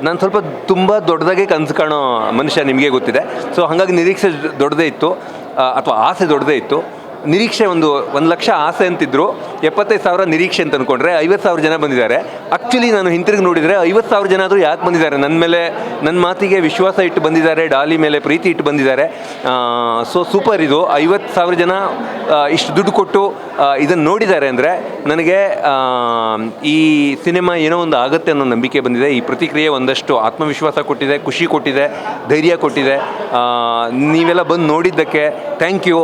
ನಾನು ಸ್ವಲ್ಪ ತುಂಬ ದೊಡ್ಡದಾಗೆ ಕನಸು ಕಾಣೋ ಮನುಷ್ಯ, ನಿಮಗೆ ಗೊತ್ತಿದೆ. ಸೊ ಹಾಗಾಗಿ ನಿರೀಕ್ಷೆ ದೊಡ್ಡದೇ ಇತ್ತು, ಅಥವಾ ಆಸೆ ದೊಡ್ಡದೇ ಇತ್ತು. ನಿರೀಕ್ಷೆ 1 ಲಕ್ಷ ಆಸೆ ಅಂತಿದ್ರು, 75,000 ನಿರೀಕ್ಷೆ ಅಂತ ಅಂದ್ಕೊಂಡ್ರೆ 50,000 ಜನ ಬಂದಿದ್ದಾರೆ. ಆ್ಯಕ್ಚುಲಿ ನಾನು ಹಿಂತಿರುಗಿ ನೋಡಿದರೆ 50,000 ಜನ ಆದರೂ ಯಾಕೆ ಬಂದಿದ್ದಾರೆ? ನನ್ನ ಮೇಲೆ, ನನ್ನ ಮಾತಿಗೆ ವಿಶ್ವಾಸ ಇಟ್ಟು ಬಂದಿದ್ದಾರೆ, ಡಾಲಿ ಮೇಲೆ ಪ್ರೀತಿ ಇಟ್ಟು ಬಂದಿದ್ದಾರೆ. So super. ಇದು 50,000 ಜನ ಇಷ್ಟು ದುಡ್ಡು ಕೊಟ್ಟು ಇದನ್ನು ನೋಡಿದ್ದಾರೆ ಅಂದರೆ ನನಗೆ ಈ ಸಿನಿಮಾ ಏನೋ ಒಂದು ಆಗುತ್ತೆ ಅನ್ನೋ ನಂಬಿಕೆ ಬಂದಿದೆ. ಈ ಪ್ರತಿಕ್ರಿಯೆ ಒಂದಷ್ಟು ಆತ್ಮವಿಶ್ವಾಸ ಕೊಟ್ಟಿದೆ, ಖುಷಿ ಕೊಟ್ಟಿದೆ, ಧೈರ್ಯ ಕೊಟ್ಟಿದೆ. ನೀವೆಲ್ಲ ಬಂದು ನೋಡಿದ್ದಕ್ಕೆ ಥ್ಯಾಂಕ್ ಯು.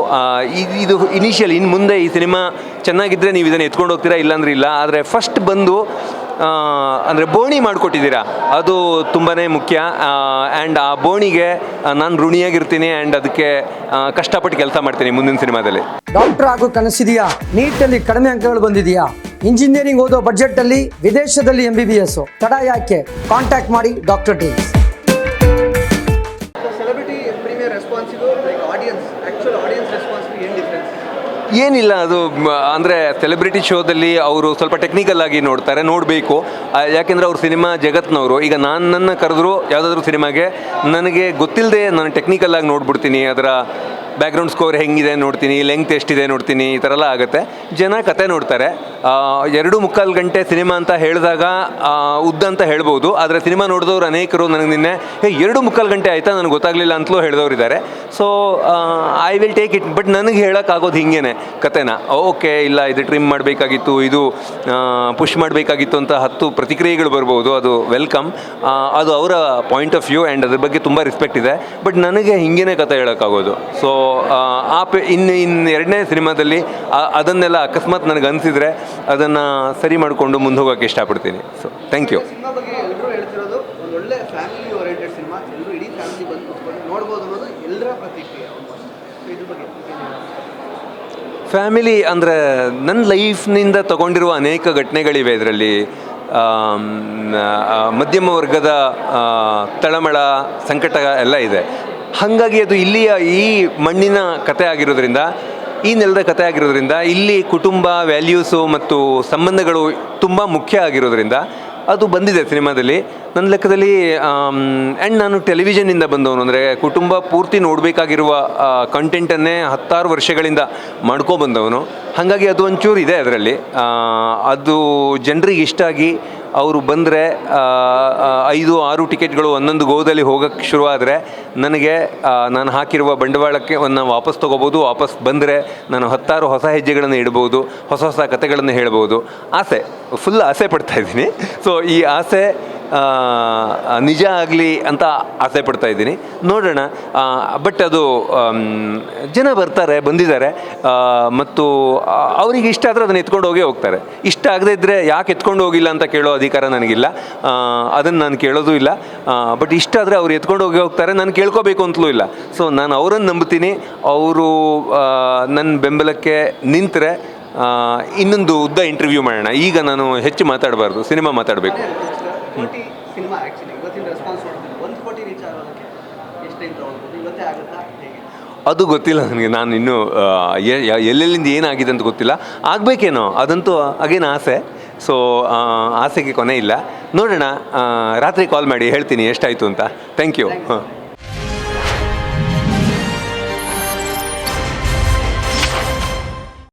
ಇದು ಇನಿಷಿಯಲ್. ಇನ್ನು ಮುಂದೆ ಈ ಸಿನಿಮಾ ಚೆನ್ನಾಗಿದ್ದರೆ ನೀವು ಇದನ್ನು ಎತ್ಕೊಂಡು ಹೋಗ್ತೀರಾ, ಇಲ್ಲಾಂದ್ರೆ ಇಲ್ಲ. ಆದರೆ ಫಸ್ಟ್ ಬಂದು ಅಂದರೆ ಬೋಣಿ ಮಾಡಿಕೊಟ್ಟಿದ್ದೀರಾ, ಅದು ತುಂಬಾ ಮುಖ್ಯ. ಆ್ಯಂಡ್ ಆ ಬೋಣಿಗೆ ನಾನು ಋಣಿಯಾಗಿರ್ತೀನಿ. ಆ್ಯಂಡ್ ಅದಕ್ಕೆ ಕಷ್ಟಪಟ್ಟು ಕೆಲಸ ಮಾಡ್ತೀನಿ ಮುಂದಿನ ಸಿನಿಮಾದಲ್ಲಿ. ಡಾಕ್ಟರ್ ಆಗೋ ಕನಸಿದೆಯಾ? ನೀಟಲ್ಲಿ ಕಡಿಮೆ ಅಂಕಗಳು ಬಂದಿದೆಯಾ? ಇಂಜಿನಿಯರಿಂಗ್ ಓದೋ ಬಜೆಟಲ್ಲಿ ವಿದೇಶದಲ್ಲಿ MBBS ತಡ ಯಾಕೆ? ಕಾಂಟ್ಯಾಕ್ಟ್ ಮಾಡಿ ಡಾಕ್ಟರ್ ಡ್ರೀಮ್ಸ್. ಏನಿಲ್ಲ, ಅದು ಅಂದರೆ ಸೆಲೆಬ್ರಿಟಿ ಶೋದಲ್ಲಿ ಅವರು ಸ್ವಲ್ಪ ಟೆಕ್ನಿಕಲ್ ಆಗಿ ನೋಡ್ತಾರೆ, ನೋಡಬೇಕು. ಯಾಕೆಂದರೆ ಅವ್ರು ಸಿನಿಮಾ ಜಗತ್ತಿನವರು. ಈಗ ನನ್ನನ್ನು ಕರೆದ್ರು ಯಾವುದಾದ್ರೂ ಸಿನಿಮಾಗೆ, ನನಗೆ ಗೊತ್ತಿಲ್ಲದೆ ನಾನು ಟೆಕ್ನಿಕಲ್ ಆಗಿ ನೋಡ್ಬಿಡ್ತೀನಿ. ಅದರ ಬ್ಯಾಕ್ಗ್ರೌಂಡ್ ಸ್ಕೋರ್ ಹೆಂಗಿದೆ ನೋಡ್ತೀನಿ, ಲೆಂಗ್ತ್ ಎಷ್ಟಿದೆ ನೋಡ್ತೀನಿ, ಈ ಥರ ಎಲ್ಲ ಆಗುತ್ತೆ. ಜನ ಕತೆ ನೋಡ್ತಾರೆ. 2.25 ಗಂಟೆ ಸಿನಿಮಾ ಅಂತ ಹೇಳಿದಾಗ ಉದ್ದ ಅಂತ ಹೇಳ್ಬೋದು. ಆದರೆ ಸಿನಿಮಾ ನೋಡಿದವ್ರು ಅನೇಕರು ನನಗೆ ನಿನ್ನೆ 2.25 ಗಂಟೆ ಆಯಿತಾ ನನಗೆ ಗೊತ್ತಾಗಲಿಲ್ಲ ಅಂತಲೂ ಹೇಳಿದವ್ರು ಇದ್ದಾರೆ. So I will take it. But ನನಗೆ ಹೇಳೋಕ್ಕಾಗೋದು ಹಿಂಗೇನೆ ಕತೆನ. ಓಕೆ, ಇಲ್ಲ ಇದು ಟ್ರಿಮ್ ಮಾಡಬೇಕಾಗಿತ್ತು, ಇದು ಪುಷ್ ಮಾಡಬೇಕಾಗಿತ್ತು ಅಂತ 10 ಪ್ರತಿಕ್ರಿಯೆಗಳು ಬರ್ಬೋದು. ಅದು ವೆಲ್ಕಮ್. ಅದು ಅವರ ಪಾಯಿಂಟ್ ಆಫ್ ವ್ಯೂ ಆ್ಯಂಡ್ ಅದ್ರ ಬಗ್ಗೆ ತುಂಬ ರೆಸ್ಪೆಕ್ಟ್ ಇದೆ. ಬಟ್ ನನಗೆ ಹಿಂಗೇನೆ ಕತೆ ಹೇಳೋಕ್ಕಾಗೋದು. ಸೊ ಇನ್ನು 2ನೇ ಸಿನಿಮಾದಲ್ಲಿ ಅದನ್ನೆಲ್ಲ ಅಕಸ್ಮಾತ್ ನನಗೆ ಅನಿಸಿದರೆ ಅದನ್ನು ಸರಿ ಮಾಡಿಕೊಂಡು ಮುಂದೆ ಹೋಗೋಕ್ಕೆ ಇಷ್ಟಪಡ್ತೀನಿ. So thank you. ಫ್ಯಾಮಿಲಿ ಅಂದರೆ ನನ್ನ ಲೈಫ್ನಿಂದ ತಗೊಂಡಿರುವ ಅನೇಕ ಘಟನೆಗಳಿವೆ ಇದರಲ್ಲಿ. ಮಧ್ಯಮ ವರ್ಗದ ತಳಮಳ, ಸಂಕಟ ಎಲ್ಲ ಇದೆ. ಹಾಗಾಗಿ ಅದು ಇಲ್ಲಿಯ ಈ ಮಣ್ಣಿನ ಕತೆ ಆಗಿರೋದ್ರಿಂದ, ಈ ನೆಲದ ಕತೆ ಆಗಿರೋದ್ರಿಂದ, ಇಲ್ಲಿ ಕುಟುಂಬ ವ್ಯಾಲ್ಯೂಸು ಮತ್ತು ಸಂಬಂಧಗಳು ತುಂಬ ಮುಖ್ಯ ಆಗಿರೋದ್ರಿಂದ ಅದು ಬಂದಿದೆ ಸಿನಿಮಾದಲ್ಲಿ. ನನ್ನ ಲೆಕ್ಕದಲ್ಲಿ. ಆ್ಯಂಡ್ ನಾನು ಟೆಲಿವಿಷನ್ನಿಂದ ಬಂದವನು, ಅಂದರೆ ಕುಟುಂಬ ಪೂರ್ತಿ ನೋಡಬೇಕಾಗಿರುವ ಕಂಟೆಂಟನ್ನೇ 10 ವರ್ಷಗಳಿಂದ ಮಾಡ್ಕೊಬಂದವನು. ಹಾಗಾಗಿ ಅದು ಒಂಚೂರು ಇದೆ ಅದರಲ್ಲಿ. ಅದು ಜನರಿಗೆ ಇಷ್ಟ ಆಗಿ ಅವರು ಬಂದರೆ 5-6 ಟಿಕೆಟ್ಗಳು ಒಂದೊಂದು ಗೋದಲ್ಲಿ ಹೋಗೋಕ್ಕೆ ಶುರುವಾದರೆ ನನಗೆ ನಾನು ಹಾಕಿರುವ ಬಂಡವಾಳಕ್ಕೆ ವಾಪಸ್ ತೊಗೋಬೋದು. ವಾಪಸ್ ಬಂದರೆ ನಾನು 10 ಹೊಸ ಹೆಜ್ಜೆಗಳನ್ನು ಇಡ್ಬೋದು, ಹೊಸ ಹೊಸ ಕಥೆಗಳನ್ನು ಹೇಳ್ಬೋದು. ಆಸೆ, ಫುಲ್ ಆಸೆ ಪಡ್ತಾಯಿದ್ದೀನಿ. ಸೊ ಈ ಆಸೆ ನಿಜ ಆಗಲಿ ಅಂತ ಆಸೆ ಪಡ್ತಾಯಿದ್ದೀನಿ. ನೋಡೋಣ. ಬಟ್ ಅದು ಜನ ಬರ್ತಾರೆ, ಬಂದಿದ್ದಾರೆ, ಮತ್ತು ಅವರಿಗೆ ಇಷ್ಟ ಆದರೆ ಅದನ್ನು ಎತ್ಕೊಂಡು ಹೋಗೇ ಹೋಗ್ತಾರೆ. ಇಷ್ಟ ಆಗದೇ ಇದ್ದರೆ ಯಾಕೆ ಎತ್ಕೊಂಡು ಹೋಗಿಲ್ಲ ಅಂತ ಕೇಳೋ ಅಧಿಕಾರ ನನಗಿಲ್ಲ. ಅದನ್ನು ನಾನು ಕೇಳೋದು ಇಲ್ಲ. ಬಟ್ ಇಷ್ಟ ಆದರೆ ಅವ್ರು ಎತ್ಕೊಂಡು ಹೋಗೇ ಹೋಗ್ತಾರೆ. ನಾನು ಕೇಳ್ಕೋಬೇಕು ಅಂತಲೂ ಇಲ್ಲ. ಸೊ ನಾನು ಅವರನ್ನು ನಂಬ್ತೀನಿ. ಅವರು ನನ್ನ ಬೆಂಬಲಕ್ಕೆ ನಿಂತರೆ ಇನ್ನೊಂದು ಉದ್ದ ಇಂಟರ್ವ್ಯೂ ಮಾಡೋಣ. ಈಗ ನಾನು ಹೆಚ್ಚು ಮಾತಾಡಬಾರ್ದು, ಸಿನಿಮಾ ಮಾತಾಡಬೇಕು. ಅದು ಗೊತ್ತಿಲ್ಲ ನನಗೆ. ನಾನು ಇನ್ನೂ ಎಲ್ಲೆಲ್ಲಿಂದ ಏನಾಗಿದೆ ಅಂತ ಗೊತ್ತಿಲ್ಲ. ಆಗಬೇಕೇನೋ, ಅದಂತೂ ಅಗೇನ್ ಆಸೆ. ಸೊ ಆಸೆಗೆ ಕೊನೆ ಇಲ್ಲ. ನೋಡೋಣ. ರಾತ್ರಿ ಕಾಲ್ ಮಾಡಿ ಹೇಳ್ತೀನಿ ಎಷ್ಟಾಯಿತು ಅಂತ. Thank you.